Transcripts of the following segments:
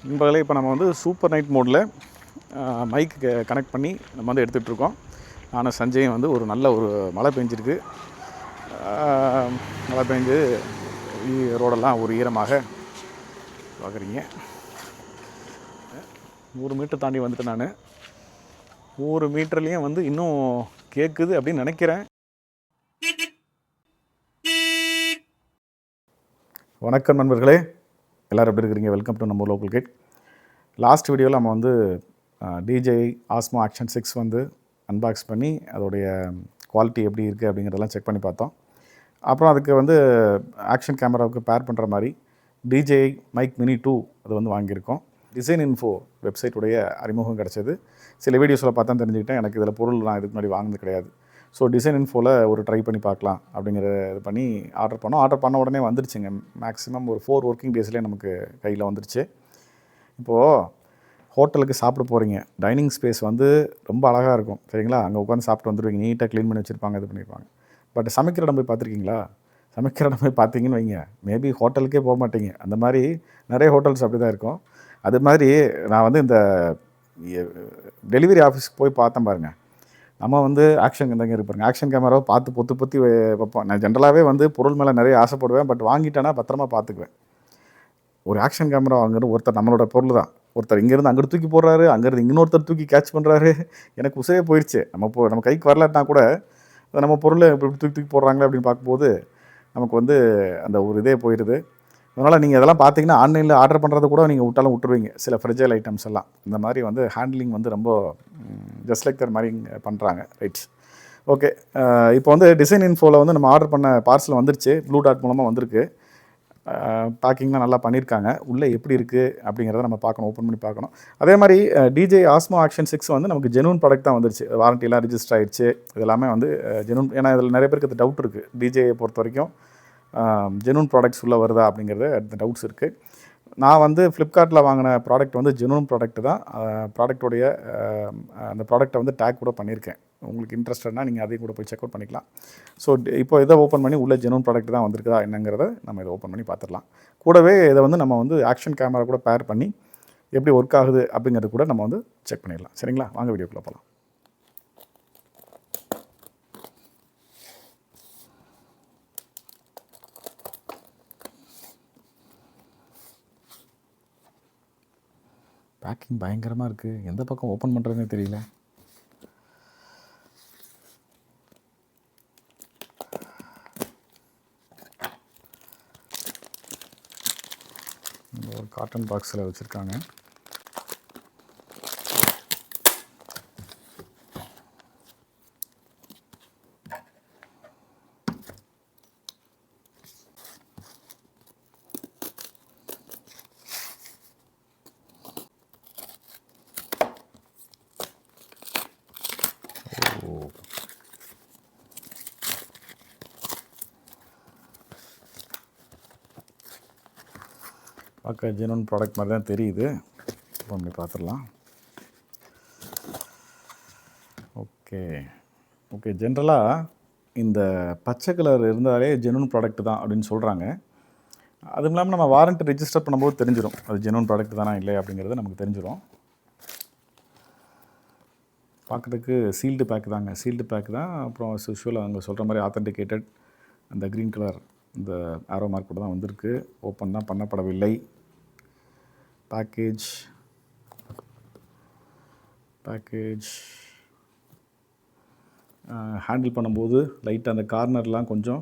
நண்பர்களே, இப்போ நம்ம வந்து சூப்பர் நைட் மோடில் மைக்கு கனெக்ட் பண்ணி நம்ம வந்து எடுத்துகிட்ருக்கோம். நானும் சஞ்சயும் வந்து ஒரு நல்ல ஒரு மழை பெஞ்சிருக்கு. மழை பெஞ்சு ரோடெல்லாம் ஒரு ஈரமாக பார்க்குறீங்க. 100 மீட்டர் தாண்டி வந்துட்டு நான் 100 மீட்டர்லேயும் வந்து இன்னும் கேட்குது அப்படின்னு நினைக்கிறேன். வணக்கம் நண்பர்களே, எல்லோரும் எப்படி இருக்கிறீங்க? வெல்கம் டு நம்ம லோக்கல் கேட். லாஸ்ட் வீடியோவில் நம்ம வந்து DJI Osmo Action 6 வந்து அன்பாக்ஸ் பண்ணி அதோடைய குவாலிட்டி எப்படி இருக்குது அப்படிங்கிறதெல்லாம் செக் பண்ணி பார்த்தோம். அப்புறம் அதுக்கு வந்து ஆக்ஷன் கேமராவுக்கு பேர் பண்ணுற மாதிரி DJI Mic Mini 2 அது வந்து வாங்கியிருக்கோம். டிசைன் இன்ஃபோ வெப்சைட்டுடைய அறிமுகம் கிடச்சிது. சில வீடியோஸில் பார்த்தா தெரிஞ்சுக்கிட்டேன், எனக்கு இதில் பொருள் நான் இதுக்கு முன்னாடி வாங்கினது கிடையாது. ஸோ டிசைன் இன்ஃபோவில் ஒரு ட்ரை பண்ணி பார்க்கலாம் அப்படிங்கிற இது பண்ணி ஆர்டர் பண்ணோம். ஆர்டர் பண்ண உடனே வந்துருச்சுங்க. மேக்ஸிமம் ஒரு 4 ஒர்க்கிங் டேஸ்லேயே நமக்கு கையில் வந்துருச்சு. இப்போது ஹோட்டலுக்கு சாப்பிட போகிறீங்க, டைனிங் ஸ்பேஸ் வந்து ரொம்ப அழகாக இருக்கும், சரிங்களா? அங்கே உட்காந்து சாப்பிட்டு வந்துடுவீங்க, நீட்டாக க்ளீன் பண்ணி வச்சுருப்பாங்க, இது பண்ணியிருப்பாங்க. பட் சமைக்கிற இடம் போய் பார்த்துருக்கீங்களா? சமைக்கிற இடம் போய் பார்த்தீங்கன்னு வைங்க, மேபி ஹோட்டலுக்கே போக மாட்டீங்க. அந்த மாதிரி நிறைய ஹோட்டல்ஸ் அப்படி தான் இருக்கும். அது மாதிரி நான் வந்து இந்த டெலிவரி ஆஃபீஸ்க்கு போய் பார்த்தேன் பாருங்கள். நம்ம வந்து ஆக்ஷன் இந்தங்க இருப்பாங்க, ஆக்ஷன் கேமராவை பார்த்து பொத்தி வைப்போம். நான் ஜென்ரலாகவே வந்து பொருள் மேலே நிறைய ஆசைப்படுவேன். பட் வாங்கிட்டேன்னா பத்திரமா பார்த்துக்குவேன். ஒரு ஆக்ஷன் கேமரா வாங்குறது ஒருத்தர் நம்மளோட பொருள் தான். ஒருத்தர் இங்கேருந்து அங்கிட்டு தூக்கி போடுறாரு, அங்கேருந்து இன்னொருத்தர் தூக்கி கேட்ச் பண்ணுறாரு. எனக்கு உசையே போயிடுச்சு. நம்ம கைக்கு வரலாட்டினா கூட நம்ம பொருளை இப்படி தூக்கி போடுறாங்களே அப்படின்னு பார்க்கும்போது நமக்கு வந்து அந்த ஒரு இதே போயிடுது. அதனால் நீங்கள் இதெல்லாம் பார்த்தீங்கன்னா ஆன்லைனில் ஆர்டர் பண்ணுறது கூட நீங்கள் விட்டுருவீங்க. சில ஃப்ரிட்ஜல் ஐட்டம்ஸ் எல்லாம் இந்த மாதிரி வந்து ஹேண்ட்லிங் வந்து ரொம்ப ஜஸ்ட் லைக் தர் மாதிரி பண்ணுறாங்க. Rights, okay. இப்போ வந்து டிசைன் இன்ஃபோவில் வந்து நம்ம ஆர்டர் பண்ண பார்சல் வந்துருச்சு. ப்ளூ டாட் மூலமாக வந்திருக்கு. பேக்கிங்லாம் நல்லா பண்ணியிருக்காங்க. உள்ளே எப்படி இருக்குது அப்படிங்கிறத நம்ம பார்க்கணும், ஓப்பன் பண்ணி பார்க்கணும். அதே மாதிரி DJI Osmo Action 6 வந்து நமக்கு ஜெனூன் ப்ராடக்ட் தான் வந்துருச்சு. வாரண்டிலாம் ரிஜிஸ்டர் ஆகிடுச்சு. இது எல்லாமே வந்து ஜெனூன். ஏன்னா இதில் நிறைய பேருக்கு அது டவுட் இருக்குது. DJI பொறுத்த வரைக்கும் ஜெனூன் ப்ராடக்ட்ஸ் உள்ளே வருதா அப்படிங்கிறது அந்த டவுட்ஸ் இருக்குது. நான் வந்து ஃப்ளிப்கார்ட்டில் வாங்கின ப்ராடக்ட் வந்து ஜெனூன் ப்ராடக்ட் தான். ப்ராடக்டோடைய அந்த ப்ராடக்ட்டை வந்து டேக் கூட பண்ணியிருக்கேன். உங்களுக்கு இன்ட்ரெஸ்டட்னா நீங்கள் அதையும் கூட போய் செக் அவுட் பண்ணிக்கலாம். ஸோ இப்போ இதை ஓப்பன் பண்ணி உள்ளே ஜெனூன் ப்ராடக்ட் தான் வந்திருக்குதா என்னங்கிறத நம்ம இதை ஓப்பன் பண்ணி பார்த்துடலாம். கூடவே இதை வந்து நம்ம வந்து ஆக்ஷன் கேமரா கூட பேர் பண்ணி எப்படி ஒர்க் ஆகுது அப்படிங்கிறது கூட நம்ம வந்து செக் பண்ணிடலாம். சரிங்களா? வாங்க வீடியோக்குள்ளே போகலாம். பேக்கிங் பயங்கரமாக இருக்குது. எந்த பக்கம் ஓப்பன் பண்ணுறதுனே தெரியல. ஒரு காட்டன் பாக்ஸில் வச்சுருக்காங்க. பார்க்க ஜெனூன் ப்ராடக்ட் மாதிரி தான் தெரியுது. அப்படி பார்த்துடலாம். ஓகே. ஜென்ரலாக இந்த பச்சை கலர் இருந்தாலே ஜெனூன் ப்ராடக்ட் தான் அப்படின்னு சொல்கிறாங்க. அதுவும் இல்லாமல் நம்ம வாரண்ட்டி ரெஜிஸ்டர் பண்ணும்போது தெரிஞ்சிடும் அது ஜெனூன் ப்ராடக்ட் தானா இல்லை அப்படிங்கிறது நமக்கு தெரிஞ்சிடும். பார்க்குறதுக்கு சீல்டு பேக் தான். அப்புறம் யூஷுவலாக அவங்க சொல்கிற மாதிரி ஆத்தென்டிகேட்டட் அந்த க்ரீன் கலர் இந்த ஆரோ மார்க் கூட தான் வந்திருக்கு. ஓப்பன் தான் பண்ணப்படவில்லை. பேக்கேஜ் ஹேண்டில் பண்ணும்போது லைட்டாக அந்த கார்னர்லாம் கொஞ்சம்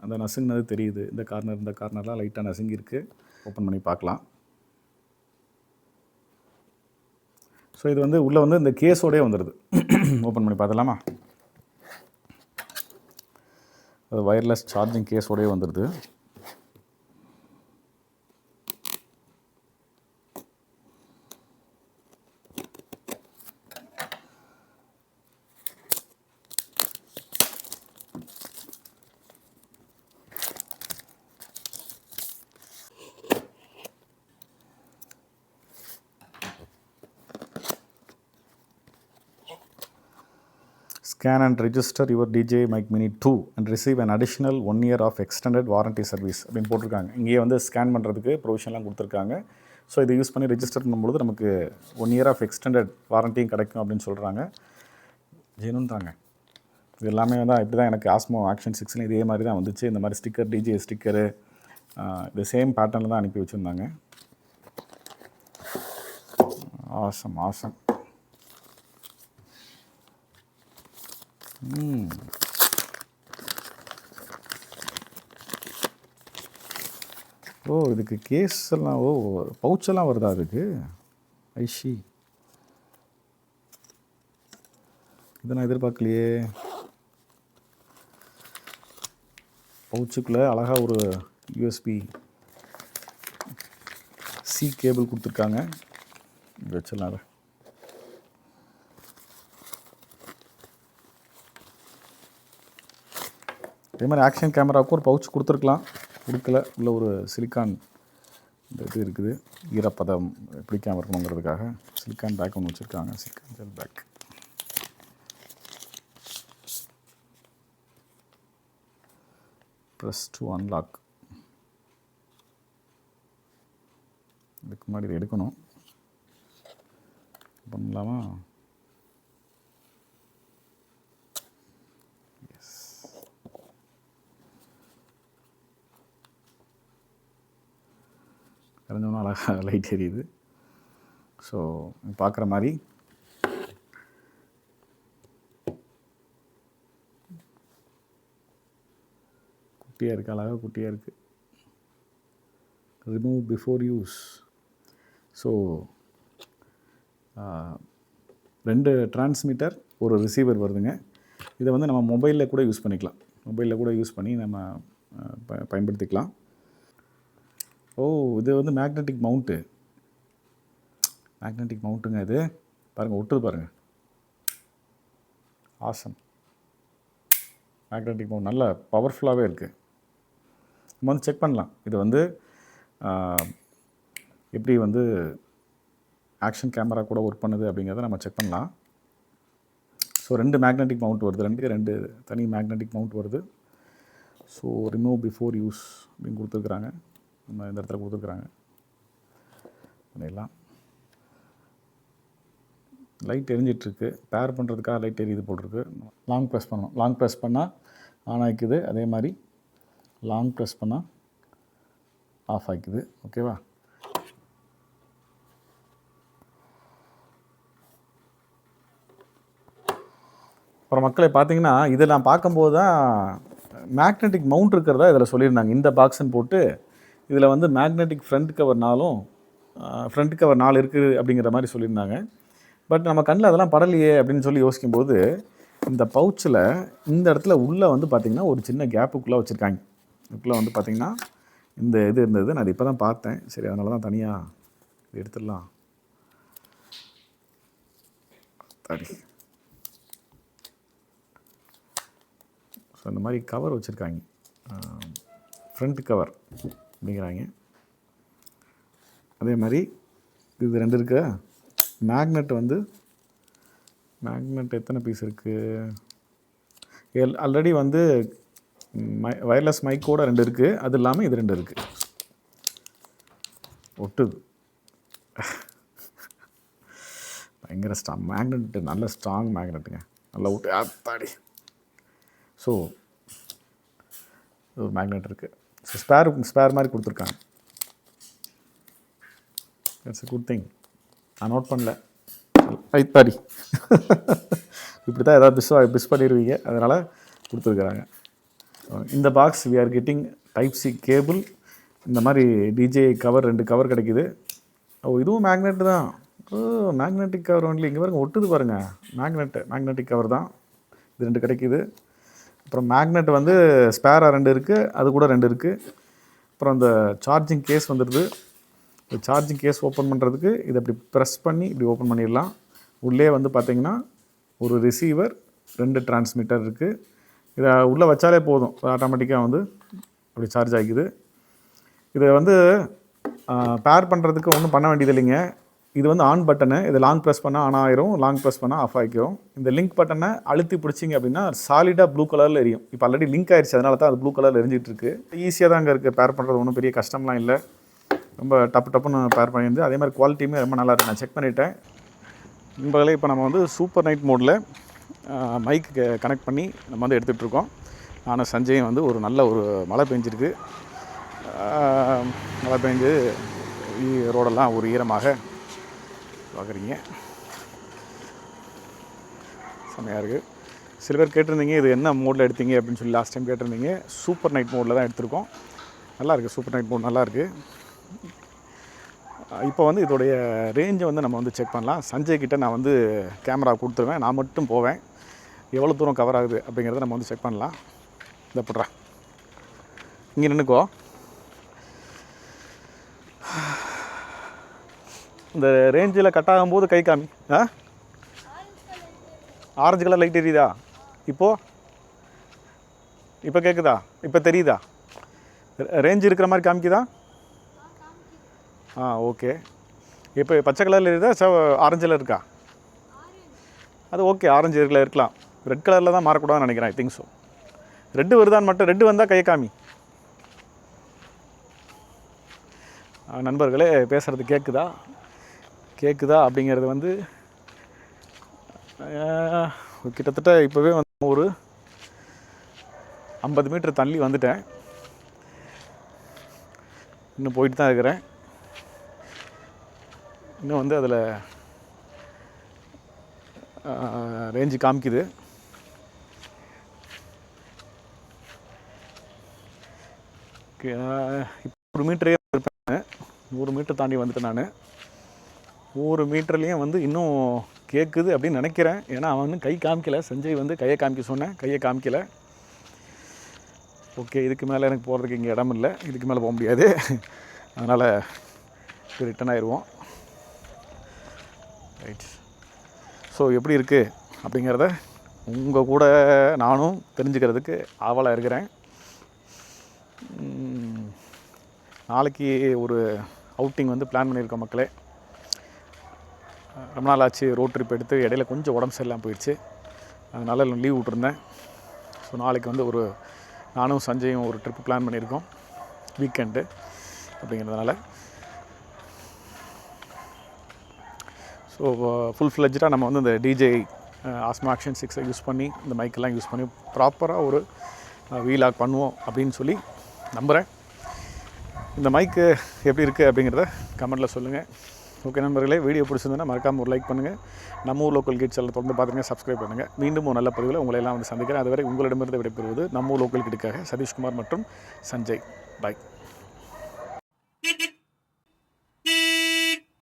அந்த நசுங்கினது தெரியுது. இந்த கார்னர்லாம் லைட்டாக நசுங்கியிருக்கு. ஓப்பன் பண்ணி பார்க்கலாம். ஸோ இது வந்து உள்ளே வந்து இந்த கேஸோடே வந்துடுது. ஓப்பன் பண்ணி பார்த்துலாமா? அது வயர்லெஸ் சார்ஜிங் கேஸோடே வந்துடுது. Scan and register your DJI Mic Mini 2 and receive an additional 1 year of extended warranty service அப்படின்னு போட்டிருக்காங்க. இங்கேயே வந்து ஸ்கேன் பண்ணுறதுக்கு ப்ரொவிஷன்லாம் கொடுத்துருக்காங்க. ஸோ இதை யூஸ் பண்ணி ரெஜிஸ்டர் பண்ணும்போது நமக்கு 1 year ஆஃப் எக்ஸ்டெண்டட் வாரண்டியும் கிடைக்கும் அப்படின்னு சொல்கிறாங்க. ஜெனுன் தாங்க. இது எல்லாமே தான் இப்படி தான் எனக்கு ஆஸ்மோ ஆக்ஷன் 6ல இதே மாதிரி தான் வந்துச்சு. இந்த மாதிரி ஸ்டிக்கர், டிஜே ஸ்டிக்கரு இது சேம் பேட்டர்னில் தான் அனுப்பி வச்சுருந்தாங்க. Awesome awesome. ஓ, இதுக்கு கேஸ் எல்லாம், ஓ பவுச்செல்லாம் வருதா அதுக்கு? ஐஷி, இதை நான் எதிர்பார்க்கலையே. பவுச்சுக்குள்ளே அழகாக ஒரு USB-C கேபிள் கொடுத்துருக்காங்க. இது வச்சிடலாம். அதை அதே மாதிரி ஆக்ஷன் கேமராவுக்கு ஒரு பவுச் கொடுத்துருக்கலாம், கொடுக்கல. உள்ள ஒரு சிலிக்கான் இந்த இது இருக்குது, ஈரப்பதம் பிடிக்காமல் இருக்கணுங்கிறதுக்காக சிலிக்கான் பேக் ஒன்று வச்சுருக்காங்க. Silicon gel pack. Press to unlock. இதுக்கு முன்னாடி இதை எடுக்கணும். பண்ணலாமா? கரைஞ்சோன்னா அழகாக லைட் எரியுது. ஸோ பார்க்குற மாதிரி குட்டியாக இருக்குது, அழகாக குட்டியாக இருக்குது. Remove before use. So 2 transmitter, ஒரு ரிசீவர் வருதுங்க. இதை வந்து நம்ம மொபைலில் கூட யூஸ் பண்ணிக்கலாம். மொபைலில் கூட யூஸ் பண்ணி நம்ம பயன்படுத்திக்கலாம். ஓ, இது வந்து மேக்னெட்டிக் மவுண்ட்டு. மேக்னெட்டிக் மவுண்ட்டுங்க இது. பாருங்கள், ஒட்டுது பாருங்கள். ஆசம். மேக்னெட்டிக் மவுண்ட் நல்ல பவர்ஃபுல்லாகவே இருக்குது. நம்ம வந்து செக் பண்ணலாம் இது வந்து எப்படி வந்து ஆக்ஷன் கேமரா கூட ஒர்க் பண்ணுது அப்படிங்கிறத நம்ம செக் பண்ணலாம். ஸோ 2 மேக்னெட்டிக் மவுண்ட் வருது, 2 தனி மேக்னெட்டிக் மவுண்ட் வருது. ஸோ ரிமூவ் பிஃபோர் யூஸ் அப்படின்னு கொடுத்துருக்குறாங்க. நம்ம இந்த இடத்துல கொடுத்துருக்குறாங்க. பண்ணிடலாம். லைட் எரிஞ்சிட்ருக்கு. பேர் பண்ணுறதுக்காக லைட் எரியுது போட்டிருக்கு. லாங் ப்ரெஸ் பண்ணணும். லாங் ப்ரெஸ் பண்ணால் ஆன் ஆகிக்குது. அதே மாதிரி லாங் ப்ரெஸ் பண்ணால் ஆஃப் ஆகிக்குது. ஓகேவா? அப்புறம் மக்களை பார்த்தீங்கன்னா, இதை நான் பார்க்கும்போது தான் மேக்னெட்டிக் மவுண்ட் இருக்கிறதா இதில் சொல்லியிருந்தாங்க. இந்த பாக்ஸுன்னு போட்டு இதில் வந்து மேக்னெட்டிக் ஃப்ரண்ட் கவர் 4 இருக்குது அப்படிங்கிற மாதிரி சொல்லியிருந்தாங்க. பட் நம்ம கண்ணில் அதெல்லாம் படலையே அப்படின்னு சொல்லி யோசிக்கும்போது, இந்த பவுச்சில் இந்த இடத்துல உள்ளே வந்து பார்த்திங்கன்னா ஒரு சின்ன கேப்புக்குள்ளே வச்சுருக்காங்க. இதுக்குள்ளே வந்து பார்த்திங்கன்னா இந்த இது இருந்தது. நான் இப்போ தான் பார்த்தேன். சரி, அதனால தான் தனியாக இது எடுத்துடலாம். தடி. ஸோ இந்த மாதிரி கவர் வச்சுருக்காங்க. ஃப்ரண்ட் கவர் அப்படிங்கிறாங்க. அதே மாதிரி இது 2 இருக்கு. மேக்னெட் எத்தனை பீஸ் இருக்குது? ஆல்ரெடி வந்து வயர்லெஸ் மைக்கோட 2 இருக்குது. அது இல்லாமல் இது 2 இருக்குது. ஒட்டுது. பயங்கர மேக்னெட், நல்ல ஸ்ட்ராங் மேக்னெட்டுங்க. நல்லா ஒட்டு ஆத்தாடி. ஸோ ஒரு மேக்னெட் இருக்குது. ஸோ ஸ்பேர் மாதிரி கொடுத்துருக்காங்க. It's a good thing. நான் நோட் பண்ணல. ஐத்தாடி. இப்படி தான் ஏதாவது மிஸ் பண்ணிடுவீங்க, அதனால் கொடுத்துருக்குறாங்க. இந்த box we are getting Type C cable. இந்த மாதிரி டிஜே கவர் 2 கவர் கிடைக்குது. ஓ, இதுவும் மேக்னெட் தான். ஓ, மேக்னெட்டிக் கவர் ஒன்லி. இங்கே பாருங்கள், ஒட்டுது பாருங்கள். மேக்னெட்டிக் கவர் தான். இது 2 கிடைக்குது. அப்புறம் மேக்னெட் வந்து ஸ்பேராக 2 இருக்குது, அது கூட 2 இருக்குது. அப்புறம் அந்த சார்ஜிங் கேஸ் வந்துடுது. இந்த சார்ஜிங் கேஸ் ஓப்பன் பண்ணுறதுக்கு இதை இப்படி ப்ரெஸ் பண்ணி இப்படி ஓப்பன் பண்ணிடலாம். உள்ளே வந்து பார்த்திங்கன்னா ஒரு ரிசீவர், 2 டிரான்ஸ்மிட்டர் இருக்குது. இதை உள்ளே வச்சாலே போதும், ஆட்டோமேட்டிக்காக வந்து அப்படி சார்ஜ் ஆகிக்குது. இதை வந்து பேர் பண்ணுறதுக்கு ஒன்றும் பண்ண வேண்டியது இல்லைங்க. இது வந்து ஆன் பட்டனு. இது லாங் ப்ரெஸ் பண்ணால் ஆன் ஆயிரும், லாங் ப்ரெஸ் பண்ணால் ஆஃப் ஆகிக்கும். இந்த லிங்க் பட்டனை அழுத்தி பிடிச்சிங்க அப்படின்னா சாலிடாக ப்ளூ கலரில் எரியும். இப்போ ஆல்ரெடி லிங்க் ஆயிடுச்சு, அதனால தான் அது ப்ளூ கலரில் எரிஞ்சிட்டு இருக்கு. ஈஸியாக தான் அங்கே இருக்குது. பேர் பண்ணுறது ஒன்றும் பெரிய கஷ்டம்லாம் இல்லை. ரொம்ப டப்புன்னு பேர் பண்ணியிருந்து, அதே மாதிரி குவாலிட்டியுமே ரொம்ப நல்லா இருக்குது. நான் செக் பண்ணிவிட்டேன். நண்பர்களே, இப்போ நம்ம வந்து சூப்பர் நைட் மோடில் மைக்கு கனெக்ட் பண்ணி நம்ம வந்து எடுத்துகிட்ருக்கோம். நானும் சஞ்சயும் வந்து ஒரு நல்ல ஒரு மழை பெஞ்சிருக்கு. மழை பெஞ்சு ரோடெல்லாம் ஒரு ஈரமாக பார்க்குறீங்க. செம்மையாக இருக்குது. சில பேர் கேட்டிருந்தீங்க இது என்ன மோடில் எடுத்தீங்க அப்படின்னு சொல்லி லாஸ்ட் டைம் கேட்டிருந்தீங்க. சூப்பர் நைட் மோடில் தான் எடுத்திருக்கோம். நல்லாயிருக்கு, சூப்பர் நைட் மோட் நல்லாயிருக்கு. இப்போ வந்து இதோடைய ரேஞ்சை வந்து நம்ம வந்து செக் பண்ணலாம். சஞ்சய் கிட்டே நான் வந்து கேமரா கொடுத்துருவேன், நான் மட்டும் போவேன். எவ்வளோ தூரம் கவர் ஆகுது அப்படிங்கிறத நம்ம வந்து செக் பண்ணலாம். இதை போடுறேன், இங்கே நின்றுக்கோ. இந்த ரேஞ்சில் கட் ஆகும்போது கை காமி. ஆரஞ்சு கலர் லைட் எரியுதா? இப்போ கேட்குதா? இப்போ தெரியுதா? ரேஞ்சு இருக்கிற மாதிரி காமிக்குதா? ஓகே. இப்போ பச்சை கலரில் எரியுதா ஆரஞ்சில் இருக்கா? அது ஓகே, ஆரஞ்சு இருக்கலாம். ரெட் கலரில் தான் மாறக்கூடாதுன்னு நினைக்கிறேன். I think so. ரெட்டு வருதான்னு மட்டும், ரெட்டு வந்தால் கையை காமி. நண்பர்களே, பேசுகிறது கேட்குதா அப்படிங்கிறது வந்து கிட்டத்தட்ட இப்போவே வந்து ஒரு 50 மீட்டர் தள்ளி வந்துட்டேன். இன்னும் போயிட்டு தான் இருக்கிறேன். இன்னும் வந்து அதில் ரேஞ்சு காமிக்குது. இப்போ 1 மீட்டரே இருப்பேன். 100 மீட்டர் தாண்டி வந்துட்டேன் நான். 100 மீட்டர்லேயும் வந்து இன்னும் கேட்குது அப்படின்னு நினைக்கிறேன். ஏன்னா அவன் வந்து கை காமிக்கலை. சஞ்சய் வந்து கையை காமிக்க சொன்னேன், கையை காமிக்கலை. ஓகே, இதுக்கு மேலே எனக்கு போகிறதுக்கு இங்கே இடம் இல்லை. இதுக்கு மேலே போக முடியாது. அதனால் ரிட்டன் ஆயிடுவோம். ரைட். ஸோ எப்படி இருக்குது அப்படிங்கிறத உங்கள் கூட நானும் தெரிஞ்சுக்கிறதுக்கு ஆவலாக இருக்கிறேன். நாளைக்கு ஒரு அவுட்டிங் வந்து பிளான் பண்ணியிருக்கோம் மக்களே. ரொம்ப நாள் ஆச்சு ரோட் ட்ரிப் எடுத்து. இடையில கொஞ்சம் உடம்பு சரியில்லாமல் போயிடுச்சு. அதனால் லீவ் விட்டுருந்தேன். ஸோ நாளைக்கு வந்து நானும் சஞ்சயும் ஒரு ட்ரிப்பு பிளான் பண்ணியிருக்கோம், வீக்கெண்டு அப்படிங்கிறதுனால. ஸோ ஃபுல் ஃப்ளெஜ்டாக நம்ம வந்து இந்த டிஜே ஆஸ்மா ஆக்ஷன் 6 யூஸ் பண்ணி, இந்த மைக்கெல்லாம் யூஸ் பண்ணி ப்ராப்பராக ஒரு வீலாக் பண்ணுவோம் அப்படின்னு சொல்லி நம்புகிறேன். இந்த மைக்கு எப்படி இருக்குது அப்படிங்கிறத கமெண்ட்டில் சொல்லுங்கள். ஓகே நண்பர்களே, வீடியோ பிடிச்சிருந்ததுன்னா மறக்காமல் ஒரு லைக் பண்ணுங்கள். நம்ம ஊர் லோக்கல் கிட்ஸ் எல்லாம் தொடர்ந்து பார்த்துங்க, சப்ஸ்கிரைப் பண்ணுங்கள். மீண்டும் ஒரு நல்ல பதிவில் உங்களை எல்லாம் வந்து சந்திக்கிறேன். அதுவரை உங்களிடமிருந்து விடைபெறுவது நம்ம ஊர் லோக்கல் கிட்டுக்காக சதீஷ்குமார் மற்றும் சஞ்சய். பாய்.